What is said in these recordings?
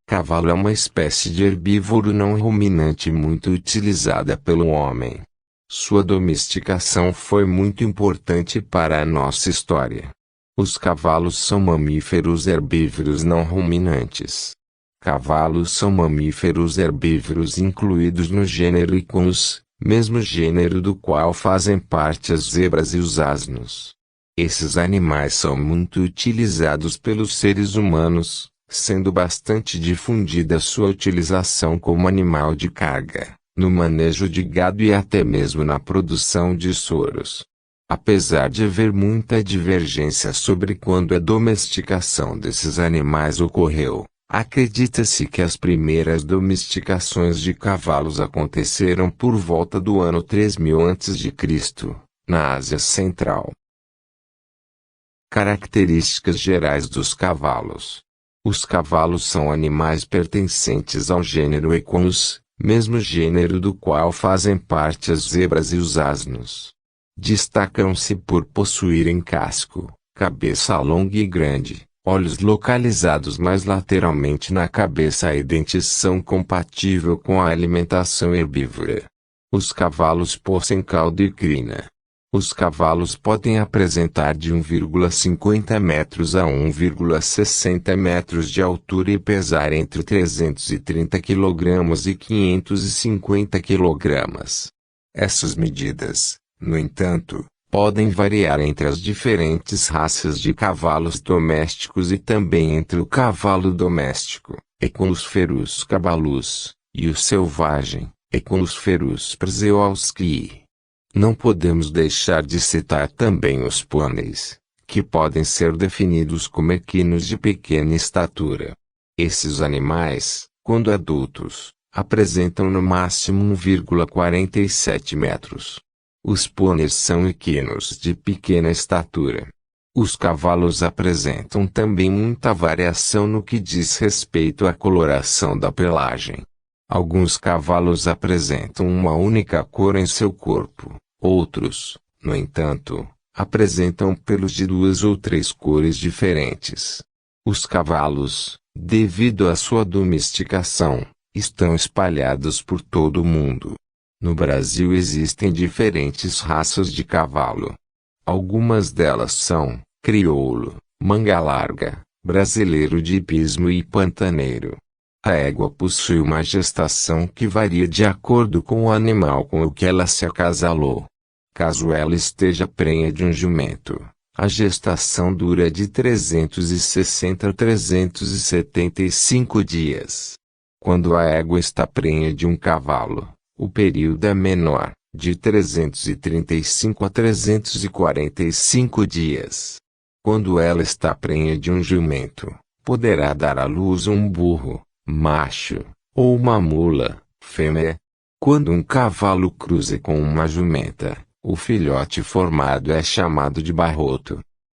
Cavalo é uma espécie de herbívoro não ruminante muito utilizada pelo homem. Sua domesticação foi muito importante para a nossa história. Os cavalos são mamíferos herbívoros não ruminantes. Cavalos são mamíferos herbívoros incluídos no gênero Equus, mesmo gênero do qual fazem parte as zebras e os asnos. Esses animais são muito utilizados pelos seres humanos, sendo bastante difundida sua utilização como animal de carga, no manejo de gado e até mesmo na produção de soros. Apesar de haver muita divergência sobre quando a domesticação desses animais ocorreu, acredita-se que as primeiras domesticações de cavalos aconteceram por volta do ano 3000 a.C., na Ásia Central. Características gerais dos cavalos. Os cavalos são animais pertencentes ao gênero Equus, mesmo gênero do qual fazem parte as zebras e os asnos. Destacam-se por possuírem casco, cabeça longa e grande, olhos localizados mais lateralmente na cabeça e dentição compatível com a alimentação herbívora. Os cavalos possuem cauda e crina. Os cavalos podem apresentar de 1,50 metros a 1,60 metros de altura e pesar entre 330 kg e 550 kg. Essas medidas, no entanto, podem variar entre as diferentes raças de cavalos domésticos e também entre o cavalo doméstico, Equus ferus caballus, e o selvagem, Equus ferus przewalski. Não podemos deixar de citar também os pôneis, que podem ser definidos como equinos de pequena estatura. Esses animais, quando adultos, apresentam no máximo 1,47 metros. Os pôneis são equinos de pequena estatura. Os cavalos apresentam também muita variação no que diz respeito à coloração da pelagem. Alguns cavalos apresentam uma única cor em seu corpo, outros, no entanto, apresentam pelos de 2 ou 3 cores diferentes. Os cavalos, devido à sua domesticação, estão espalhados por todo o mundo. No Brasil existem diferentes raças de cavalo. Algumas delas são crioulo, manga larga, brasileiro de hipismo e pantaneiro. A égua possui uma gestação que varia de acordo com o animal com o que ela se acasalou. Caso ela esteja prenha de um jumento, a gestação dura de 360 a 375 dias. Quando a égua está prenha de um cavalo, o período é menor, de 335 a 345 dias. Quando ela está prenha de um jumento, poderá dar à luz um burro, macho, ou uma mula, fêmea. Quando um cavalo cruza com uma jumenta, o filhote formado é chamado de barroto.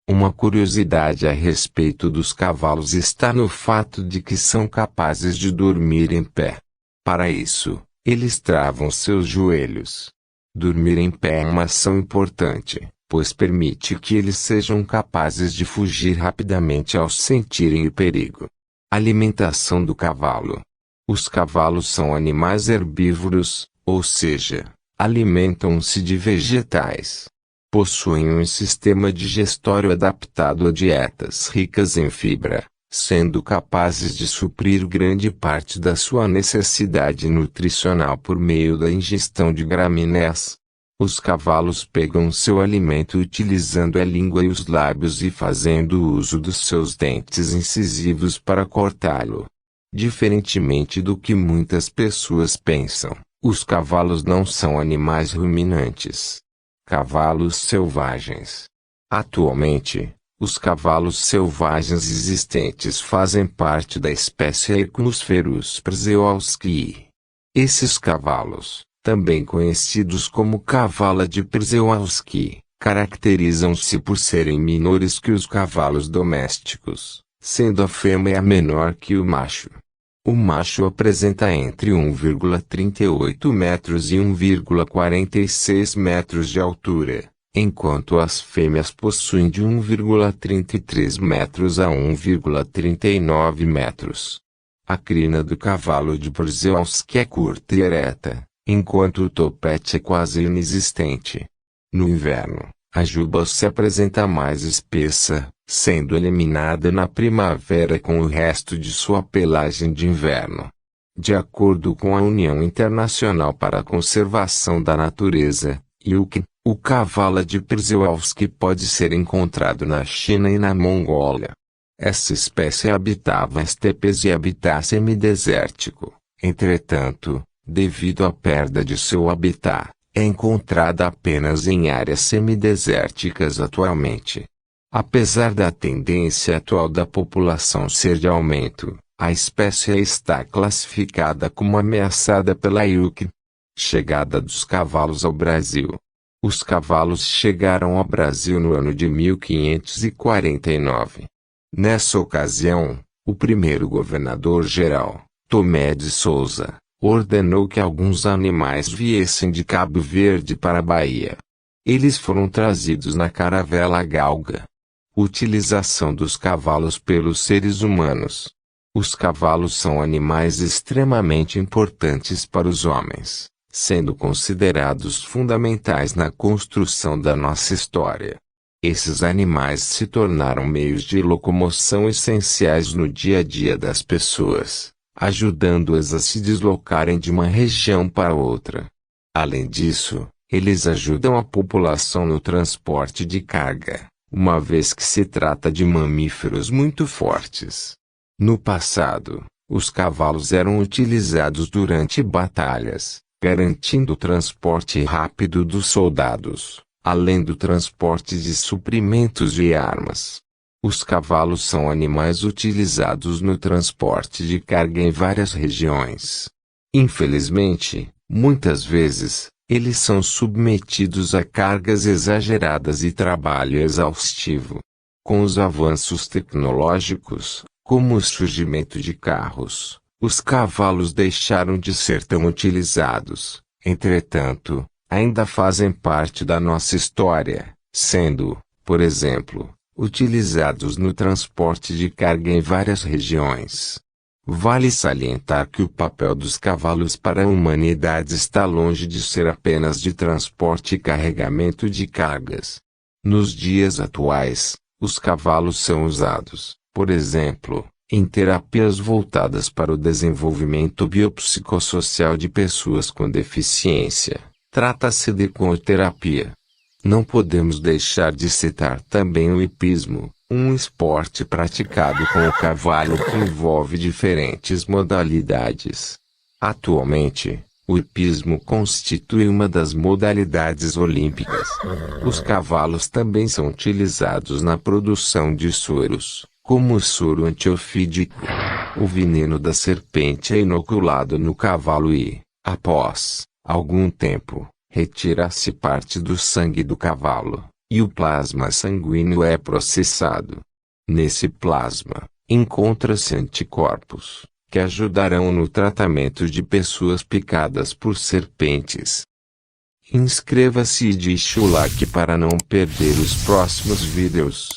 Uma curiosidade a respeito dos cavalos está no fato de que são capazes de dormir em pé. Para isso, eles travam seus joelhos. Dormir em pé é uma ação importante, pois permite que eles sejam capazes de fugir rapidamente ao sentirem o perigo. Alimentação do cavalo. Os cavalos são animais herbívoros, ou seja, alimentam-se de vegetais. Possuem um sistema digestório adaptado a dietas ricas em fibra, sendo capazes de suprir grande parte da sua necessidade nutricional por meio da ingestão de gramíneas. Os cavalos pegam seu alimento utilizando a língua e os lábios e fazendo uso dos seus dentes incisivos para cortá-lo. Diferentemente do que muitas pessoas pensam, os cavalos não são animais ruminantes. Cavalos selvagens. Atualmente, os cavalos selvagens existentes fazem parte da espécie Equus ferus przewalski. Esses cavalos, também conhecidos como cavala de Przewalski, caracterizam-se por serem menores que os cavalos domésticos, sendo a fêmea menor que o macho. O macho apresenta entre 1,38 metros e 1,46 metros de altura, enquanto as fêmeas possuem de 1,33 metros a 1,39 metros. A crina do cavalo de Przewalski é curta e ereta, enquanto o topete é quase inexistente. No inverno, a juba se apresenta mais espessa, sendo eliminada na primavera com o resto de sua pelagem de inverno. De acordo com a União Internacional para a Conservação da Natureza, IUCN, o cavalo de Przewalski pode ser encontrado na China e na Mongólia. Essa espécie habitava estepes e habitat semidesértico. Entretanto, devido à perda de seu habitat, é encontrada apenas em áreas semidesérticas atualmente. Apesar da tendência atual da população ser de aumento, a espécie está classificada como ameaçada pela IUCN. Chegada dos cavalos ao Brasil. Os cavalos chegaram ao Brasil no ano de 1549. Nessa ocasião, o primeiro governador-geral, Tomé de Souza, ordenou que alguns animais viessem de Cabo Verde para a Bahia. Eles foram trazidos na caravela galga. Utilização dos cavalos pelos seres humanos. Os cavalos são animais extremamente importantes para os homens, sendo considerados fundamentais na construção da nossa história. Esses animais se tornaram meios de locomoção essenciais no dia a dia das pessoas, ajudando-as a se deslocarem de uma região para outra. Além disso, eles ajudam a população no transporte de carga, uma vez que se trata de mamíferos muito fortes. No passado, os cavalos eram utilizados durante batalhas, garantindo o transporte rápido dos soldados, além do transporte de suprimentos e armas. Os cavalos são animais utilizados no transporte de carga em várias regiões. Infelizmente, muitas vezes, eles são submetidos a cargas exageradas e trabalho exaustivo. Com os avanços tecnológicos, como o surgimento de carros, os cavalos deixaram de ser tão utilizados. Entretanto, ainda fazem parte da nossa história, sendo, por exemplo, utilizados no transporte de carga em várias regiões. Vale salientar que o papel dos cavalos para a humanidade está longe de ser apenas de transporte e carregamento de cargas. Nos dias atuais, os cavalos são usados, por exemplo, em terapias voltadas para o desenvolvimento biopsicossocial de pessoas com deficiência. Trata-se de ecoterapia. Não podemos deixar de citar também o hipismo, um esporte praticado com o cavalo que envolve diferentes modalidades. Atualmente, o hipismo constitui uma das modalidades olímpicas. Os cavalos também são utilizados na produção de soros, como o soro antiofídico. O veneno da serpente é inoculado no cavalo e, após algum tempo, retira-se parte do sangue do cavalo, e o plasma sanguíneo é processado. Nesse plasma, encontra-se anticorpos, que ajudarão no tratamento de pessoas picadas por serpentes. Inscreva-se e deixe o like para não perder os próximos vídeos.